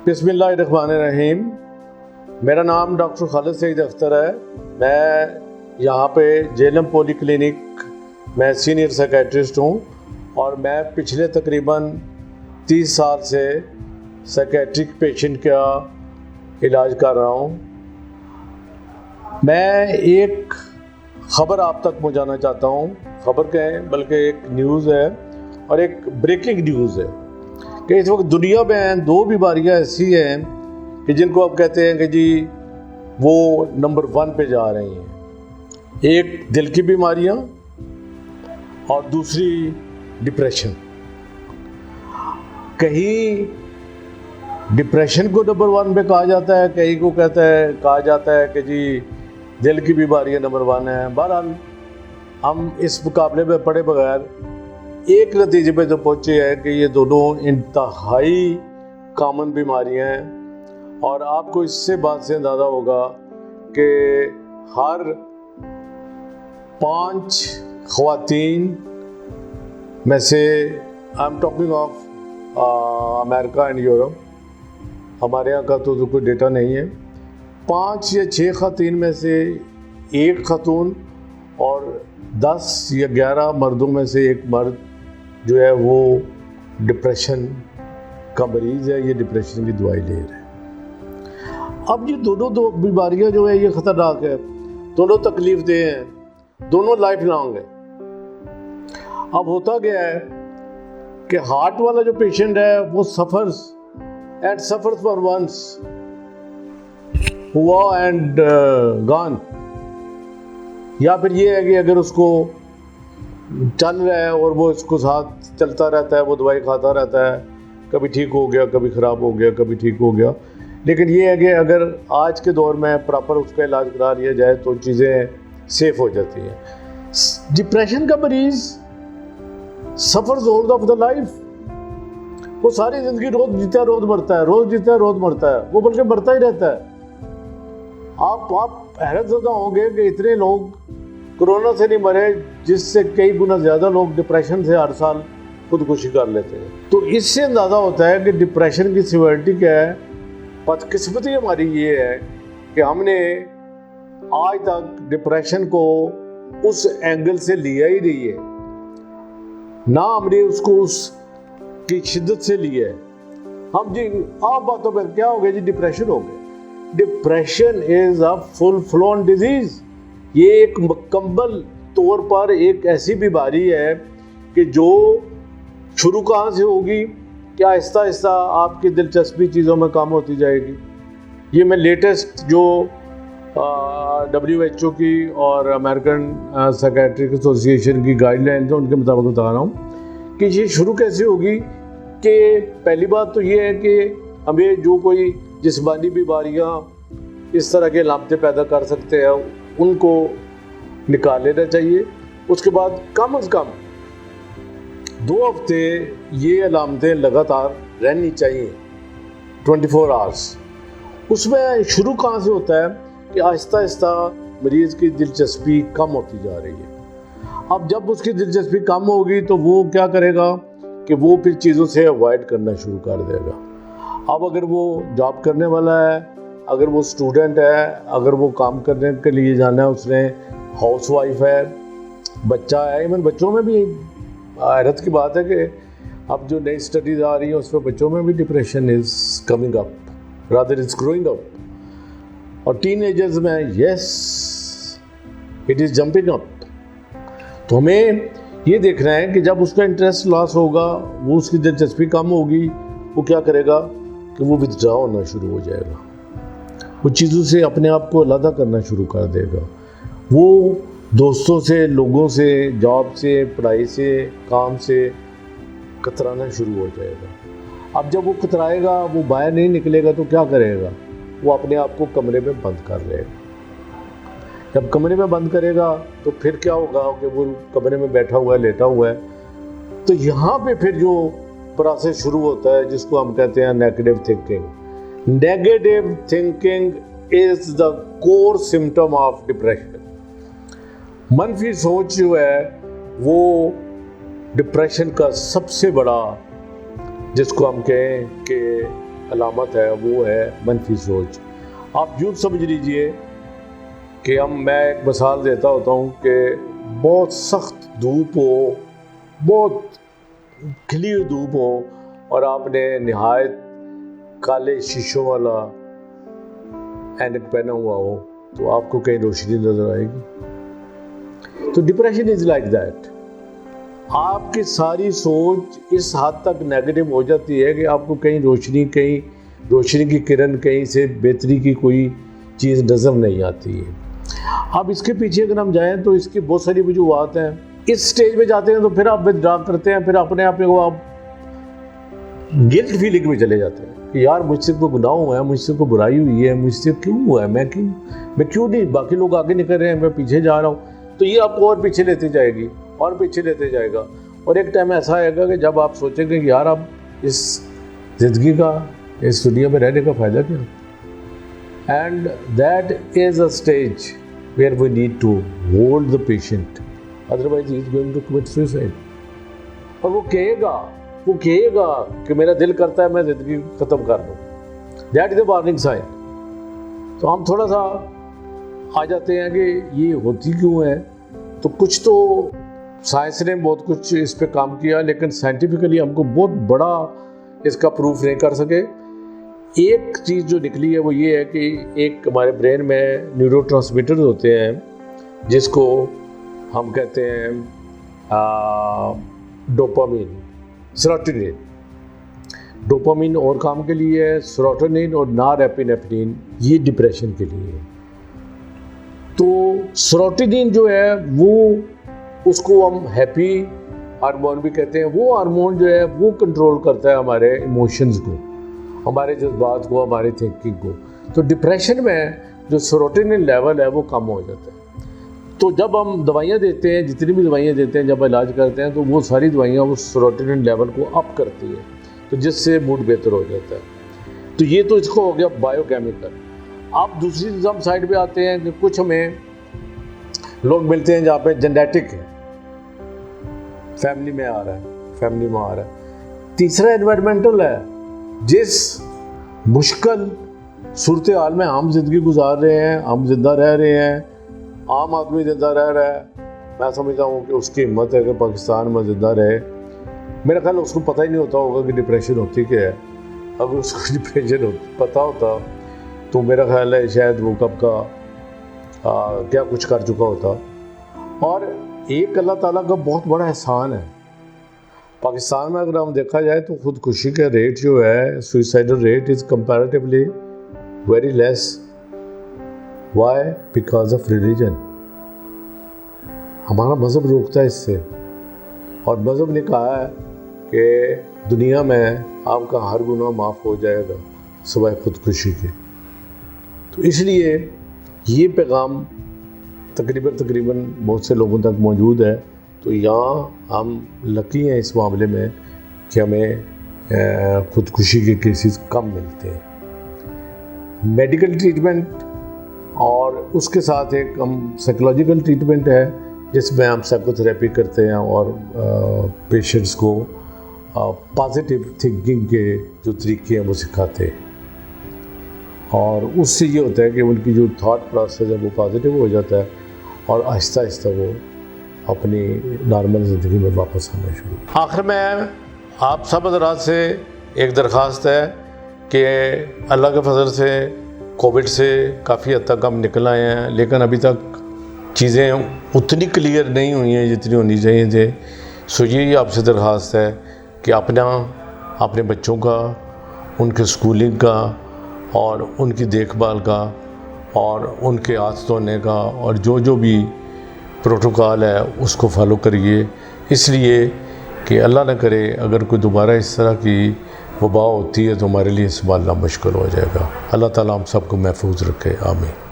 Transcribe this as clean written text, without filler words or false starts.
बिस्मिल्लाहिर्रहमानिर्रहीम। मेरा नाम डॉक्टर खालिद सईद अख्तर है। मैं यहाँ पे जेलम पॉली क्लिनिक में सीनियर साइकेट्रिस्ट हूँ और मैं पिछले तकरीबन 30 साल से साइकेट्रिक पेशेंट का इलाज कर रहा हूँ। मैं एक ख़बर आप तक पहुँचाना चाहता हूँ। ख़बर कहें बल्कि एक न्यूज़ है और एक ब्रेकिंग न्यूज़ है कि इस वक्त दुनिया में 2 बीमारियाँ ऐसी हैं कि जिनको आप कहते हैं कि जी वो नंबर 1 पे जा रही हैं। एक दिल की बीमारियाँ और दूसरी डिप्रेशन। कहीं डिप्रेशन को नंबर 1 पे कहा जाता है, कहीं को कहा जाता है कि जी दिल की बीमारियाँ नंबर 1 है। बहरहाल हम इस मुकाबले में पढ़े बगैर एक नतीजे पे तो पहुँचे हैं कि ये दोनों इंतहाई कॉमन बीमारियाँ हैं और आपको इससे बात से अंदाज़ा होगा कि हर 5 ख़वातीन में से, I am talking of America and Europe, हमारे यहाँ का तो कोई डेटा नहीं है, 5 या 6 ख़वातीन में से एक ख़ातून और 10 या 11 मर्दों में से एक मर्द जो है वो डिप्रेशन का मरीज़ है, ये डिप्रेशन की दवाई ले रहा है। अब ये दोनों बीमारियां जो है ये ख़तरनाक है, दोनों तकलीफ़ देह हैं, दोनों लाइफ लॉन्ग है। अब होता क्या है कि हार्ट वाला जो पेशेंट है वो सफ़र्स फॉर वंस हुआ एंड गॉन, या फिर ये है कि अगर उसको चल रहा है और वो इसको साथ चलता रहता है, वो दवाई खाता रहता है, कभी ठीक हो गया, कभी ख़राब हो गया, कभी ठीक हो गया। लेकिन ये है कि अगर आज के दौर में प्रॉपर उसका इलाज करा लिया जाए तो चीज़ें सेफ हो जाती हैं। डिप्रेशन का मरीज़ suffers all of the life, वो सारी ज़िंदगी रोज़ जीता है रोज़ मरता है, रोज़ जीता है रोज़ मरता है, वो बल्कि मरता ही रहता है। आप हैरत ज़दा होंगे कि इतने लोग कोरोना से नहीं मरे जिससे कई गुना ज़्यादा लोग डिप्रेशन से हर साल खुदकुशी कर लेते हैं। तो इससे अंदाज़ा होता है कि डिप्रेशन की सिवियरिटी क्या है। बदकिस्मती हमारी ये है कि हमने आज तक डिप्रेशन को उस एंगल से लिया ही नहीं है, ना हमने उसको उसकी शिद्दत से लिया है। हम जी आप बातों पर क्या हो गया जी, डिप्रेशन हो गया। Depression is a full phloem disease. ये एक मुकम्मल तौर पर एक ऐसी बीमारी है कि जो शुरू कहाँ से होगी कि आहिस्ता आहिस्ता आपकी दिलचस्पी चीज़ों में कम होती जाएगी। ये मैं लेटेस्ट जो WHO की और अमेरिकन साइकेट्रिक एसोसिएशन की गाइडलाइंस है उनके मुताबिक बता रहा हूँ कि ये शुरू कैसे होगी। कि पहली बात तो ये है कि हमें जो कोई जिस्मानी बीमारियाँ इस तरह के अलामतें पैदा कर सकते हैं उनको निकाल लेना चाहिए। उसके बाद कम से कम 2 हफ्ते ये अलामतें लगातार रहनी चाहिए 24 आवर्स। उसमें शुरू कहाँ से होता है कि आहिस्ता आहिस्ता मरीज़ की दिलचस्पी कम होती जा रही है। अब जब उसकी दिलचस्पी कम होगी तो वो क्या करेगा कि वो फिर चीज़ों से अवॉइड करना शुरू कर देगा। अब अगर वो जॉब करने वाला है, अगर वो स्टूडेंट है, अगर वो काम करने के लिए जाना है, उसने हाउस वाइफ है, बच्चा है, इवन बच्चों में भी हैरत की बात है कि अब जो नई स्टडीज़ आ रही हैं उसमें बच्चों में भी depression is coming up, rather is growing up. और टीनेजर्स में yes it is jumping up. तो हमें ये देखना है कि जब उसका इंटरेस्ट लॉस होगा, वो उसकी दिलचस्पी कम होगी, वो क्या करेगा कि वो विथड्रॉ होना शुरू हो जाएगा, वो चीज़ों से अपने आप को अलग करना शुरू कर देगा, वो दोस्तों से, लोगों से, जॉब से, पढ़ाई से, काम से कतराना शुरू हो जाएगा। अब जब वो कतराएगा, वो बाहर नहीं निकलेगा तो क्या करेगा, वो अपने आप को कमरे में बंद कर लेगा। जब कमरे में बंद करेगा तो फिर क्या होगा कि वो कमरे में बैठा हुआ है, लेटा हुआ है, तो यहाँ पे फिर जो प्रोसेस शुरू होता है जिसको हम कहते हैं negative thinking. Negative thinking is the core symptom of depression. मनफी सोच जो है वो डिप्रेशन का सबसे बड़ा, जिसको हम कहें कि अलामत है वो है मनफी सोच। आप यूँ समझ लीजिए कि मैं एक मिसाल देता होता हूँ कि बहुत सख्त धूप हो, बहुत खिली हुई धूप हो और आपने नहायत काले शीशों वाला ऐनक पहना हुआ हो तो आपको कहीं रोशनी नजर आएगी। तो डिप्रेशन इज लाइक दैट। आपकी सारी सोच इस हद तक नेगेटिव हो जाती है कि आपको कहीं रोशनी की किरण, कहीं से बेहतरी की कोई चीज़ नज़र नहीं आती है। अब इसके पीछे अगर हम जाएं तो इसकी बहुत सारी वजूहत हैं। इस स्टेज पे जाते हैं तो फिर आप विथड्रॉ करते हैं, फिर अपने आप को आप गिल्ट फीलिंग में चले जाते हैं कि यार मुझसे कोई गुनाह हुआ है, मुझसे कोई बुराई हुई है, मुझसे क्यों हुआ है, मैं क्यों नहीं, बाकी लोग आगे निकल रहे हैं, मैं पीछे जा रहा हूँ। तो ये आपको और पीछे लेते जाएगी और पीछे लेते जाएगा और एक टाइम ऐसा आएगा कि जब आप सोचेंगे कि यार अब इस ज़िंदगी का, इस दुनिया में रहने का फ़ायदा क्या। And that is a stage where we need to hold the patient, otherwise he is going to commit suicide. और वो कहेगा कि मेरा दिल करता है मैं ज़िंदगी ख़त्म कर दूँ। That is the warning sign. तो हम थोड़ा सा आ जाते हैं कि ये होती क्यों है। तो कुछ तो साइंस ने बहुत कुछ इस पे काम किया, लेकिन साइंटिफिकली हमको बहुत बड़ा इसका प्रूफ नहीं कर सके। एक चीज़ जो निकली है वो ये है कि एक हमारे ब्रेन में न्यूरोट्रांसमीटर्स होते हैं जिसको हम कहते हैं डोपामिन, सेरोटोनिन। डोपामिन और काम के लिए है, सेरोटोनिन और नॉरएपिनेफ्रिन ये डिप्रेशन के लिए है। तो सेरोटोनिन जो है वो, उसको हम हैप्पी हार्मोन भी कहते हैं। वो हार्मोन जो है वो कंट्रोल करता है हमारे इमोशंस को, हमारे जज्बात को, हमारी थिंकिंग को। तो डिप्रेशन में जो सेरोटोनिन लेवल है वो कम हो जाता है। तो जब हम दवाइयाँ देते हैं, जितनी भी दवाइयाँ देते हैं, जब इलाज करते हैं तो वो सारी दवाइयाँ वो सेरोटोनिन लेवल को अप करती है, तो जिससे मूड बेहतर हो जाता है। तो ये तो इसको हो गया बायोकेमिकल। आप दूसरी हम साइड पे आते हैं कि कुछ हमें लोग मिलते हैं जहाँ पे जेनेटिक है, फैमिली में आ रहा है। तीसरा एनवायरमेंटल है। जिस मुश्किल सूरत हाल में हम जिंदगी गुजार रहे हैं, हम जिंदा रह रहे हैं, आम आदमी जिंदा रह रहा है, मैं समझता हूँ कि उसकी हिम्मत है कि पाकिस्तान में जिंदा रहे। मेरा ख्याल उसको पता ही नहीं होता होगा कि डिप्रेशन होती क्या है। अगर उसको डिप्रेशन पता होता तो मेरा ख्याल है शायद वो कब का क्या कुछ कर चुका होता। और एक अल्लाह ताला का बहुत बड़ा एहसान है। पाकिस्तान में अगर हम देखा जाए तो खुदकुशी का रेट जो है, suicidal rate is comparatively very less. Why? Because of religion. हमारा मज़हब रोकता है इससे, और मज़हब ने कहा है कि दुनिया में आपका हर गुनाह माफ़ हो जाएगा सिवाय खुदकुशी के। तो इसलिए ये पैगाम तकरीबन बहुत से लोगों तक मौजूद है। तो यहाँ हम लकी हैं इस मामले में कि हमें खुदकुशी के केसेस कम मिलते हैं। मेडिकल ट्रीटमेंट और उसके साथ एक हम साइकोलॉजिकल ट्रीटमेंट है जिसमें हम साइकोथेरेपी करते हैं और पेशेंट्स को पॉजिटिव थिंकिंग के जो तरीके हैं वो सिखाते हैं। और उससे ये होता है कि उनकी जो थॉट प्रोसेस है वो पॉजिटिव हो जाता है और आहिस्ता आहिस्ता वो अपनी नॉर्मल ज़िंदगी में वापस आना शुरू। आखिर में आप सब हज़रात से एक दरख्वास्त है कि अल्लाह के फजल से कोविड से काफ़ी हद तक हम निकल आए हैं, लेकिन अभी तक चीज़ें उतनी क्लियर नहीं हुई हैं जितनी होनी चाहिए थे। सो यही आपसे दरख्वास्त है कि अपने बच्चों का, उनके स्कूलिंग का और उनकी देखभाल का और उनके हाथ धोने का और जो भी प्रोटोकॉल है उसको फॉलो करिए, इसलिए कि अल्लाह न करे अगर कोई दोबारा इस तरह की वबा होती है तो हमारे लिए संभालना मुश्किल हो जाएगा। अल्लाह ताला हम सबको महफूज रखे। आमीन।